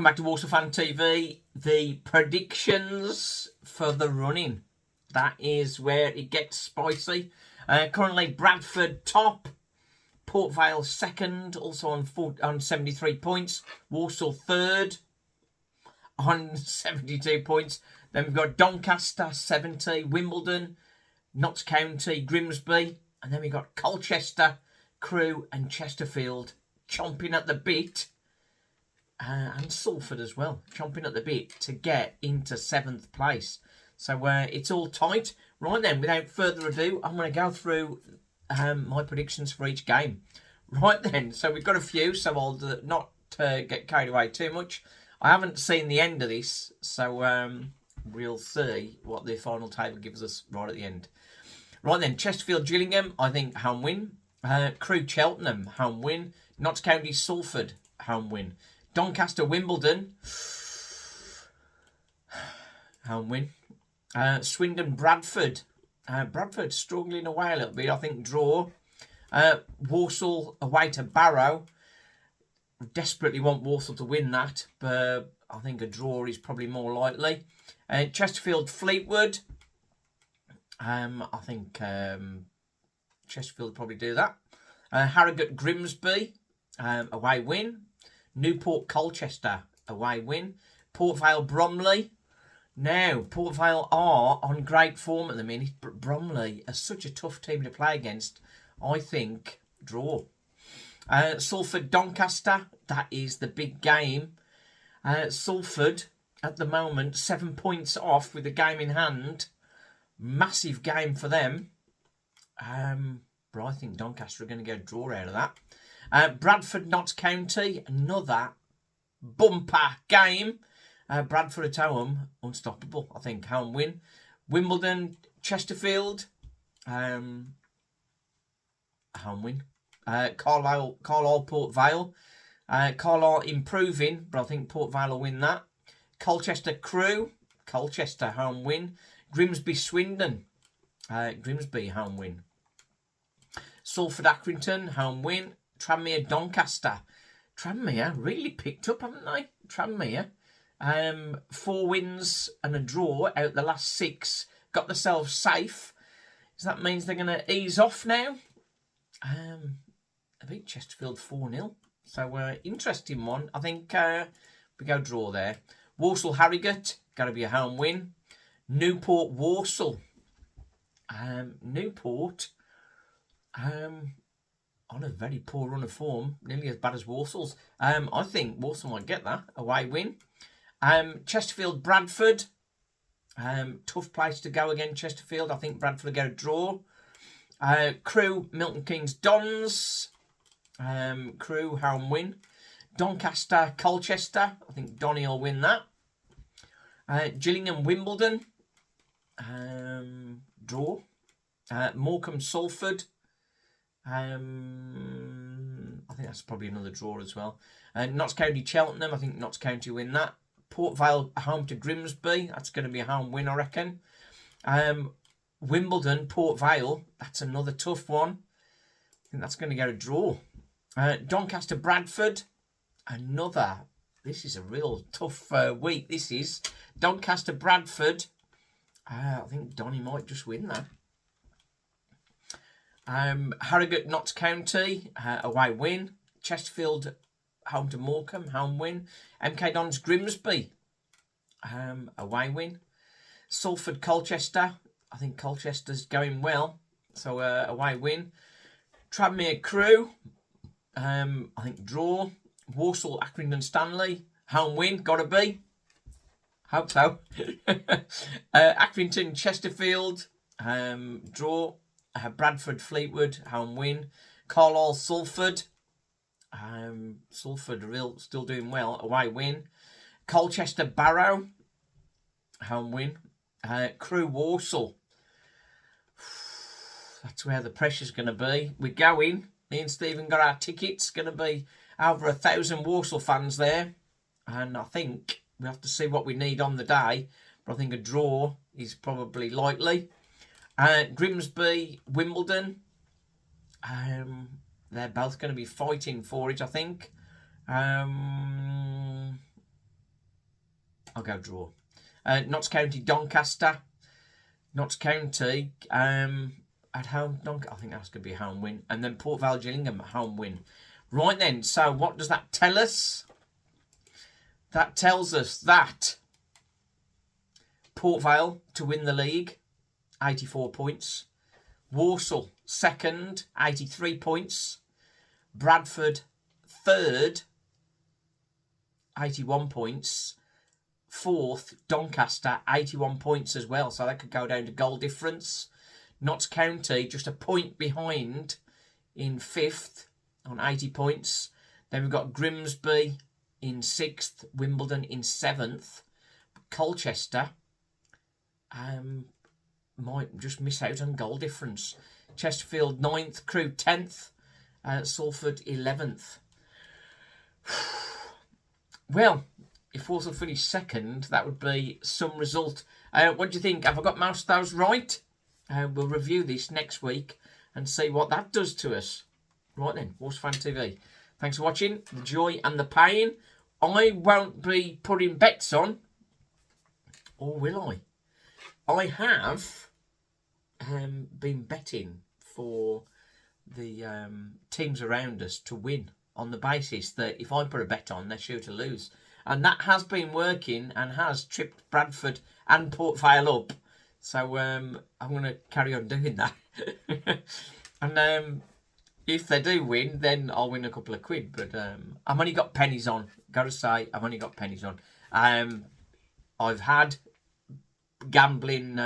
back to Walsall Fan TV. The predictions for the running. That is where it gets spicy. Currently Bradford top. Port Vale second, also on 73 points. Walsall third on 72 points. Then we've got Doncaster 70, Wimbledon, Notts County, Grimsby. And then we've got Colchester, Crewe and Chesterfield chomping at the bit. And Salford as well, chomping at the bit to get into 7th place. So it's all tight. Right then, without further ado, I'm going to go through my predictions for each game. Right then, so we've got a few, so I'll not get carried away too much. I haven't seen the end of this, so we'll see what the final table gives us right at the end. Right then, Chesterfield Gillingham, I think home win. Crewe Cheltenham, home win. Notts County Salford, home win. Doncaster Wimbledon, home win. Swindon Bradford. Bradford struggling away a little bit. I think draw. Walsall away to Barrow. Desperately want Walsall to win that, but I think a draw is probably more likely. Chesterfield Fleetwood. I think Chesterfield probably do that. Harrogate Grimsby, away win. Newport Colchester, away win. Port Vale Bromley. Now, Port Vale are on great form at the minute, but Bromley are such a tough team to play against. I think draw. Salford Doncaster, that is the big game. Salford, at the moment, 7 points off with the game in hand. Massive game for them. But I think Doncaster are going to get a draw out of that. Bradford Notts County, another bumper game. Bradford at home, unstoppable, I think, home win. Wimbledon Chesterfield, home win. Carlisle Port Vale. Carlisle improving, but I think Port Vale will win that. Colchester Crewe, Colchester home win. Grimsby Swindon, Grimsby home win. Salford Accrington home win. Tranmere Doncaster. Tranmere really picked up, haven't they? Tranmere. 4 wins and a draw out the last 6. Got themselves safe. So that means they're going to ease off now. I beat Chesterfield 4-0. So interesting one. I think we go draw there. Walsall Harrogate. Got to be a home win. Newport Walsall. Newport. On a very poor run of form, nearly as bad as Walsall's. I think Walsall might get that away win. Chesterfield Bradford, tough place to go again. Chesterfield, I think Bradford will get a draw. Crewe Milton Keynes Dons, Crewe home win. Doncaster Colchester, I think Donny will win that. Gillingham Wimbledon, draw. Morecambe Salford. I think that's probably another draw as well. Notts County Cheltenham, I think Notts County win that. Port Vale home to Grimsby, that's going to be a home win, I reckon. Wimbledon Port Vale, that's another tough one. I think that's going to get a draw. Doncaster Bradford, another. This is a real tough week. This is Doncaster Bradford. I think Donny might just win that. Harrogate Notts County, away win. Chesterfield home to Morecambe, home win. MK Dons Grimsby, away win. Salford Colchester, I think Colchester's going well, so away win. Tranmere Crewe, I think draw. Walsall Accrington Stanley, home win, gotta be. Hope so. Accrington Chesterfield, draw. Bradford Fleetwood, home win. Carlisle Salford. Salford still doing well, away win. Colchester Barrow, home win. Crewe Walsall. That's where the pressure's going to be. We're going. Me and Stephen got our tickets. Going to be over 1,000 Walsall fans there. And I think we have to see what we need on the day. But I think a draw is probably likely. Grimsby, Wimbledon. They're both going to be fighting for it, I think. I'll go draw. Notts County Doncaster. Notts County at home. I think that's going to be a home win. And then Port Vale Gillingham home win. Right then, so what does that tell us? That tells us that Port Vale to win the league, 84 points. Walsall second, 83 points. Bradford third, 81 points. Fourth, Doncaster, 81 points as well. So that could go down to goal difference. Notts County just a point behind in fifth on 80 points. Then we've got Grimsby in sixth, Wimbledon in seventh. Colchester might just miss out on goal difference. Chesterfield 9th, Crewe 10th, Salford 11th. Well, if Walsall finished second, that would be some result. What do you think? Have I got most of those right? We'll review this next week and see what that does to us. Right then, Walsall Fan TV. Thanks for watching. The joy and the pain. I won't be putting bets on, or will I? I have been betting for the teams around us to win on the basis that if I put a bet on, they're sure to lose. And that has been working and has tripped Bradford and Port Vale up. So I'm going to carry on doing that. And if they do win, then I'll win a couple of quid. But I've only got pennies on. Got to say, I've only got pennies on. I've had gambling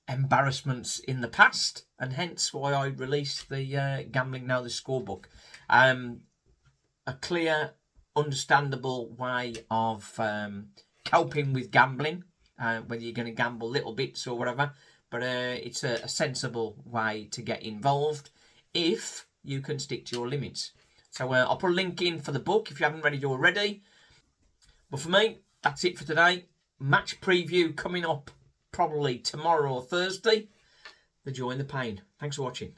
embarrassments in the past, and hence why I released the Gambling Now the Scorebook. A clear, understandable way of coping with gambling, whether you're going to gamble little bits or whatever, but it's a sensible way to get involved if you can stick to your limits. So I'll put a link in for the book if you haven't read it already. But for me, that's it for today. Match preview coming up probably tomorrow or Thursday. The joy and the pain. Thanks for watching.